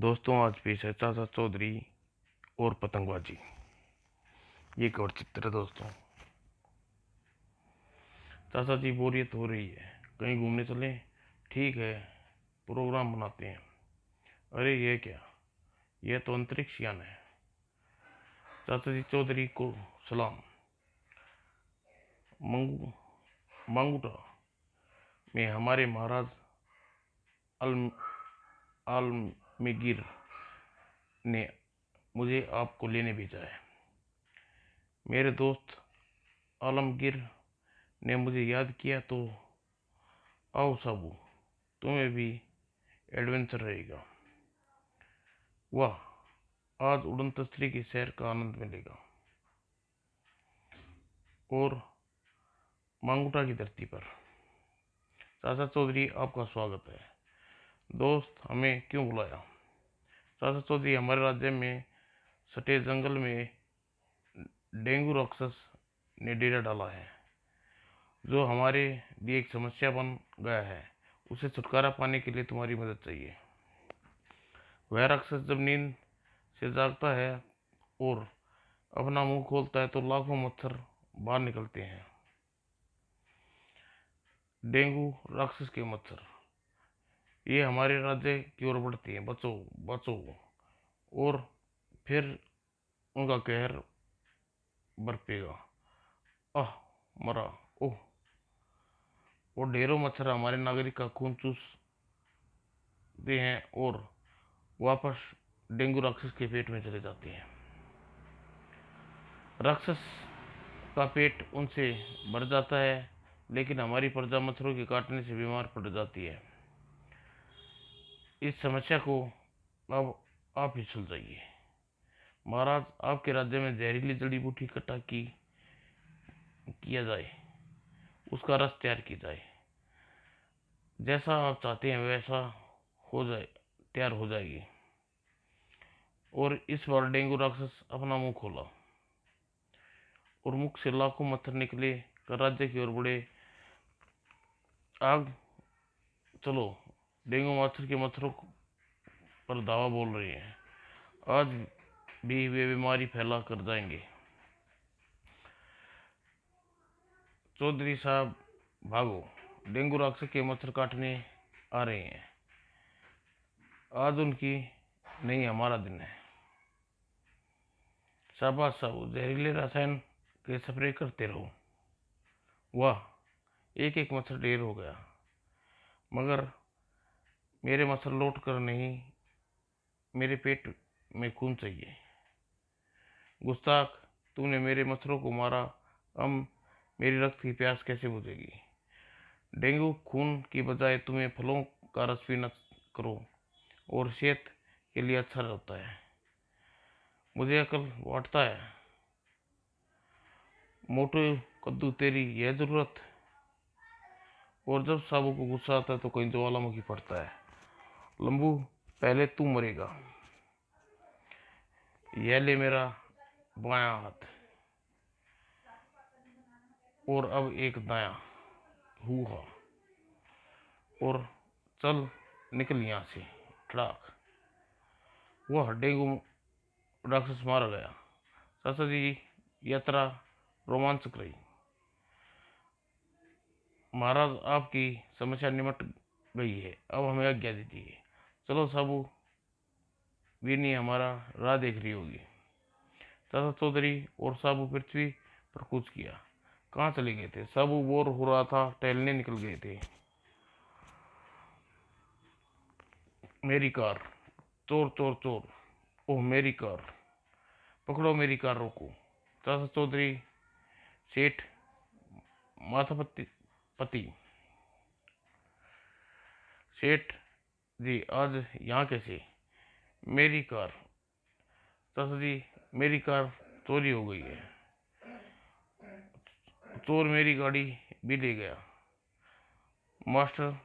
दोस्तों, आज पेश है चाचा चौधरी और पतंगबाजी। ये कवर चित्र है दोस्तों। चाचा जी, बोरियत हो रही है, कहीं घूमने चलें? ठीक है, प्रोग्राम बनाते हैं। अरे ये क्या, यह तो अंतरिक्ष यान है। चाचा जी चौधरी को सलाम। मंगू मांगूटा में हमारे महाराज आल आलमगीर ने मुझे आपको लेने भेजा है। मेरे दोस्त आलमगीर ने मुझे याद किया, तो आओ साबू, तुम्हें भी एडवेंचर रहेगा। वाह, आज उड़न तस्तरी की सैर का आनंद मिलेगा। और मांगूटा की धरती पर चाचा चौधरी, आपका स्वागत है। दोस्त, हमें क्यों बुलाया? चाचा चौधरी, हमारे राज्य में सटे जंगल में डेंगू राक्षस ने डेरा डाला है, जो हमारे लिए एक समस्या बन गया है। उसे छुटकारा पाने के लिए तुम्हारी मदद चाहिए। वह राक्षस जब नींद से जागता है और अपना मुंह खोलता है तो लाखों मच्छर बाहर निकलते हैं। डेंगू राक्षस के मच्छर, ये हमारे राज्य की ओर बढ़ती हैं। बचो बचो। और फिर उनका कहर बरपेगा। आह, मरा। ओह। और ढेरों मच्छर हमारे नागरिक का खून चूसते हैं और वापस डेंगू राक्षस के पेट में चले जाते हैं। राक्षस का पेट उनसे भर जाता है, लेकिन हमारी प्रजा मच्छरों के काटने से बीमार पड़ जाती है। इस समस्या को अब आप ही सुलझाइए। महाराज, आपके राज्य में जहरीली जड़ी बूटी इकट्ठा किया जाए, उसका रस तैयार किया जाए। जैसा आप चाहते हैं वैसा हो जाए, तैयार हो जाएगी। और इस बार डेंगू राक्षस अपना मुंह खोला और मुख से लाखों मच्छर निकले कर राज्य की ओर बढ़े। आग, चलो। डेंगू मच्छरों पर दावा बोल रहे हैं। आज भी वे बीमारी फैला कर जाएंगे। चौधरी साहब, भागो, डेंगू राक्षस के मच्छर काटने आ रहे हैं। आज उनकी नहीं, हमारा दिन है। शाबाश साहू, जहरीले रसायन के स्प्रे करते रहो। वाह, एक एक मच्छर ढेर हो गया। मगर मेरे मच्छर लौट कर नहीं, मेरे पेट में खून चाहिए। गुस्ताख, तूने मेरे मच्छरों को मारा, अब मेरी रक्त की प्यास कैसे बुझेगी? डेंगू खून की बजाय तुम्हें फलों का रस पीना करो, और सेहत के लिए अच्छा रहता है। मुझे अकल बांटता है। मोटू कद्दू, तेरी यह जरूरत? और जब साबू को गुस्सा आता है तो कहीं ज्वालामुखी पड़ता है। लंबू, पहले तू मरेगा। यह ले मेरा बायां हाथ, और अब एक दायां। हुआ। और चल, निकल यहाँ से। ट्राक। वह डेंगू राक्षस मारा गया। चाचा जी, यात्रा रोमांचक रही। महाराज, आपकी समस्या निमट गई है, अब हमें आज्ञा दीजिए। चलो साबू, वीरनी हमारा राह देख रही होगी। चाचा चौधरी और साबू पृथ्वी पर कूच किया। कहाँ चले गए थे? साबू बोर हो रहा था, टहलने निकल गए थे। मेरी कार। चोर चोर चोर। ओह, मेरी कार, पकड़ो मेरी कार, रोको। चाचा चौधरी, सेठ माथापति पति। सेठ जी, आज यहाँ कैसे? मेरी कार। चाचा जी, मेरी कार चोरी हो गई है। चोर मेरी गाड़ी भी ले गया। मास्टर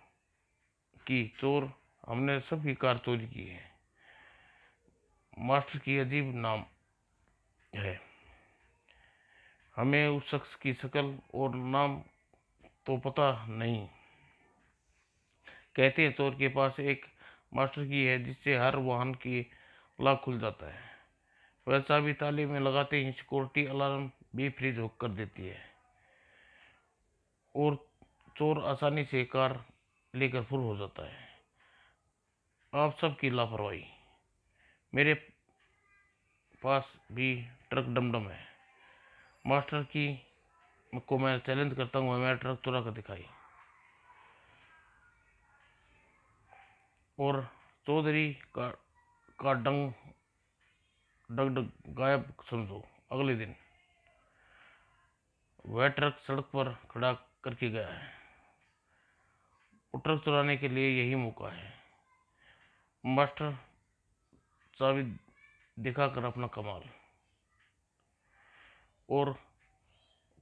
की चोर, हमने सबकी कार चोरी की है। मास्टर की अजीब नाम है। हमें उस शख्स की शक्ल और नाम तो पता नहीं। कहते हैं चोर के पास एक मास्टर की है, जिससे हर वाहन की लॉक खुल जाता है। वह चाबी ताले में लगाते ही सिक्योरिटी अलार्म भी फ्रीज कर देती है और चोर आसानी से कार लेकर फुर हो जाता है। आप सबकी लापरवाही। मेरे पास भी ट्रक डमडम है। मास्टर की को मैं चैलेंज करता हूँ, मेरा ट्रक चुरा कर दिखाई। और चौधरी का डग डग गायब समझो। अगले दिन वह ट्रक सड़क पर खड़ा करके गया है। वो ट्रक चुराने के लिए यही मौका है। मास्टर चाबी दिखाकर अपना कमाल, और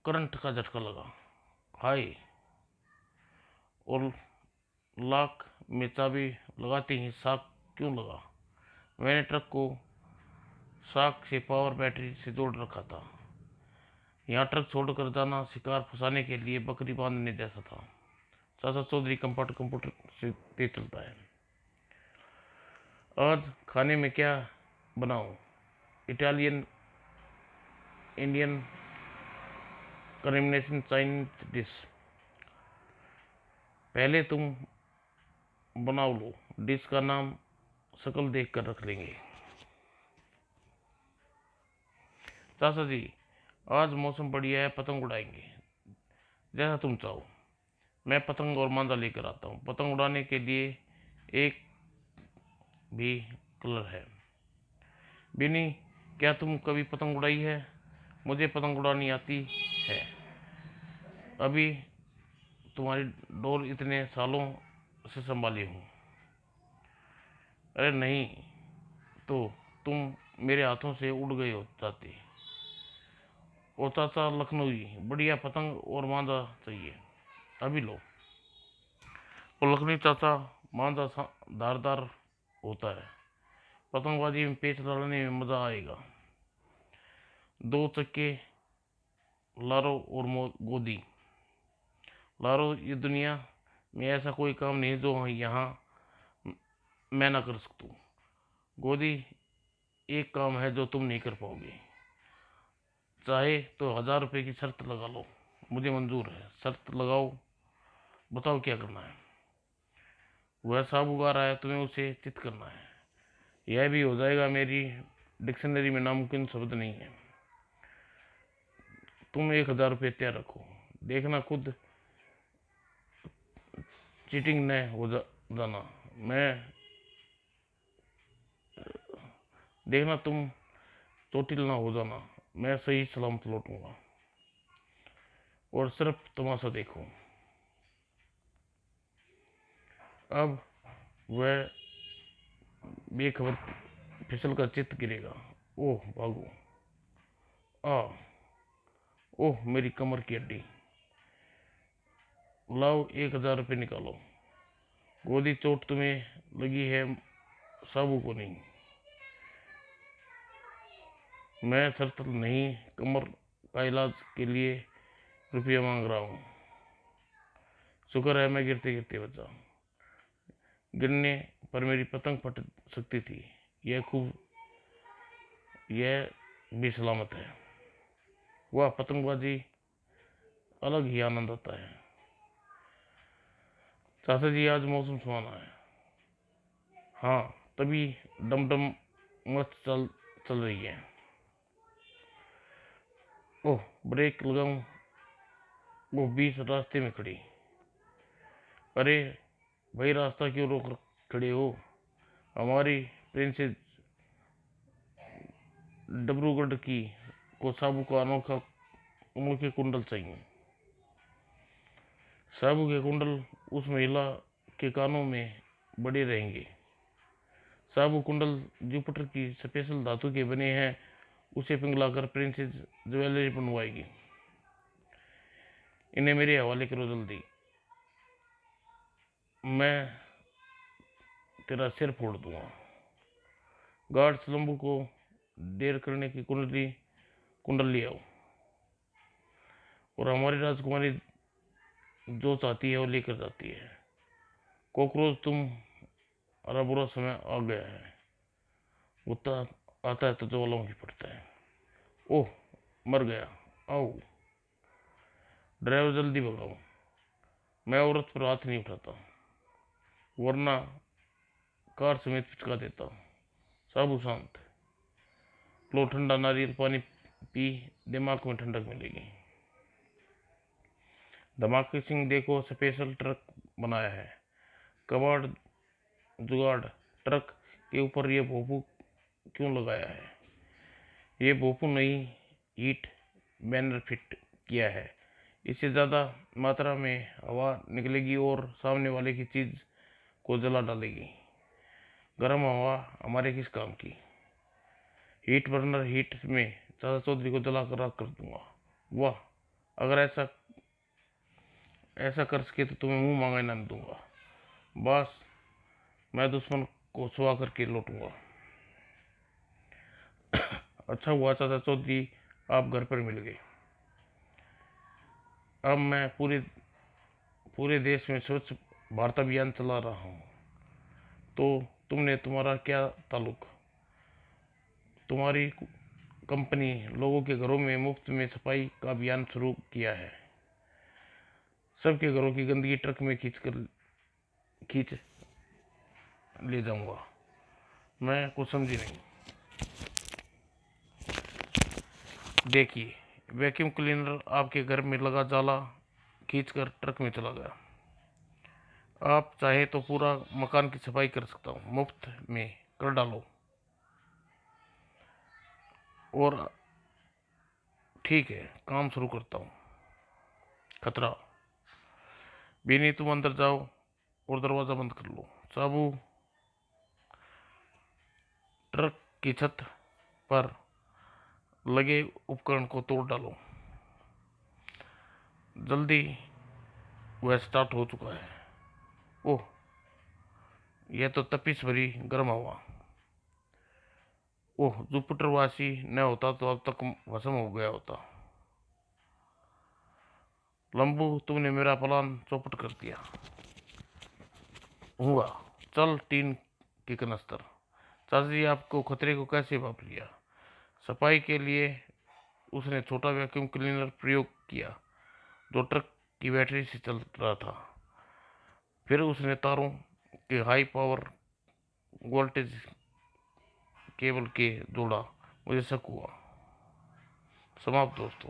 करंट का झटका लगा। हाय! और लॉक में चाबी लगाते ही शॉक क्यों लगा? मैंने ट्रक को शॉक से पावर बैटरी से जोड़ रखा था। यहाँ ट्रक छोड़कर जाना शिकार फंसाने के लिए बकरी बांधने जैसा था। चाचा चौधरी कंप्यूटर से तेज चलता है। आज खाने में क्या बनाऊं? Italian, Indian, combination, Chinese dish. पहले तुम बनाओ लो, डिश का नाम शक्ल देख कर रख लेंगे। चाचा जी, आज मौसम बढ़िया है, पतंग उड़ाएंगे। जैसा तुम चाहो। मैं पतंग और मांझा लेकर आता हूँ। पतंग उड़ाने के लिए एक भी कलर है। बिनी, क्या तुम कभी पतंग उड़ाई है? मुझे पतंग उड़ानी आती है। अभी तुम्हारी डोर इतने सालों से संभाली हूँ। अरे नहीं तो तुम मेरे हाथों से उड़ गई हो जाती। ओ चाचा लखनऊई, बढ़िया पतंग और मांझा चाहिए, अभी लो। और लखनऊ चाचा, मांझा धारदार होता है। पतंगबाजी में पेच लड़ाने में मजा आएगा। दो चक्के, लारो और गोदी। लारो, ये दुनिया में ऐसा कोई काम नहीं जो यहाँ मैं ना कर सकूं। गोदी, एक काम है जो तुम नहीं कर पाओगे। चाहे तो 1000 रुपये की शर्त लगा लो, मुझे मंजूर है। शर्त लगाओ, बताओ क्या करना है। वह साहब उगा रहा है, तुम्हें उसे चित करना है। यह भी हो जाएगा, मेरी डिक्शनरी में नामुमकिन शब्द नहीं है। तुम 1000 रुपये तैयार रखो, देखना खुद चीटिंग न हो जाना। मैं देखना तुम चोटिल ना हो जाना। मैं सही सलामत लौटूंगा। और सिर्फ तमाशा देखो। अब वह बेखबर फिसल कर चित गिरेगा। ओह भागो! आ, ओह मेरी कमर की हड्डी! लाओ 1000 रुपये निकालो। गोदी, चोट तुम्हें लगी है, साबू को नहीं। मैं शर्त नहीं, कमर का इलाज के लिए रुपया मांग रहा हूँ। शुक्र है मैं गिरते गिरते बचा। गिरने पर मेरी पतंग फट सकती थी। यह भी सलामत है। वह पतंगबाजी अलग ही आनंद आता है। चाचा जी, आज मौसम सुहाना है। हाँ, तभी डमडम मस्त चल रही है। ओह, ब्रेक लगाऊं? वो बीच रास्ते में खड़ी। अरे भाई, रास्ता क्यों रोक खड़े हो? हमारी प्रिंसेस डब्रूगढ़ की को साबू का अनोखे कुंडल चाहिए। साबू के कुंडल उस महिला के कानों में बड़े रहेंगे। साबू कुंडल जुपिटर की स्पेशल धातु के बने हैं। उसे पिघलाकर प्रिंसेस ज्वेलरी बनवाएगी। इन्हें मेरे हवाले करो जल्दी। मैं तेरा सिर फोड़ दूंगा। गार्ड्स, लंबू को देर करने की कुंडल ले आओ। और हमारी राजकुमारी जो चाहती है वो लेकर जाती है। कॉकरोच, तुम और बुरा समय आ गया है। गुस्सा आता है तो ज्वालामुखी पड़ता है। ओह, मर गया। आओ ड्राइवर, जल्दी भगाओ। मैं औरत पर हाथ नहीं उठाता, वरना कार समेत पिचका देता। साबू शांत। लो ठंडा नारियल पानी पी, दिमाग में ठंडक मिलेगी। धमाके सिंह देखो, स्पेशल ट्रक बनाया है। कबाड़ जुगाड़, ट्रक के ऊपर ये भोपू क्यों लगाया है? ये भोपू नहीं, हीट बैनर फिट किया है। इससे ज़्यादा मात्रा में हवा निकलेगी और सामने वाले की चीज़ को जला डालेगी। गर्म हवा हमारे किस काम की? हीट बर्नर हीट में चाचा चौधरी को जला कर राख कर दूंगा। वाह, अगर ऐसा ऐसा कर सके तो तुम्हें मुंह मांगा इनाम दूंगा। बस, मैं दुश्मन को सुहा करके लौटूंगा। अच्छा हुआ चाचा चौधरी, आप घर पर मिल गए। अब मैं पूरे देश में स्वच्छ भारत अभियान चला रहा हूँ। तो तुमने, तुम्हारा क्या ताल्लुक? तुम्हारी कंपनी लोगों के घरों में मुफ्त में सफाई का अभियान शुरू किया है। सबके घरों की गंदगी ट्रक में खींच ले जाऊंगा। मैं कुछ समझी नहीं। देखिए, वैक्यूम क्लीनर आपके घर में लगा जाला खींचकर ट्रक में चला गया। आप चाहे तो पूरा मकान की सफाई कर सकता हूँ, मुफ्त में कर डालो। और ठीक है, काम शुरू करता हूँ। खतरा। बीनी, तुम अंदर जाओ और दरवाजा बंद कर लो। साबू, ट्रक की छत पर लगे उपकरण को तोड़ डालो। जल्दी, वह स्टार्ट हो चुका है। ओह, यह तो तपिश भरी गर्म हवा। ओह, जुपिटर वासी न होता तो अब तक भस्म हो गया होता। लंबू, तुमने मेरा प्लान चौपट कर दिया। हुआ। चल टीन की कनस्तर। चाचा जी, आपको खतरे को कैसे भाप लिया? सफाई के लिए उसने छोटा वैक्यूम क्लीनर प्रयोग किया जो ट्रक की बैटरी से चल रहा था। फिर उसने तारों के हाई पावर वोल्टेज केबल के जोड़ा। मुझे शक हुआ। समाप्त दोस्तों।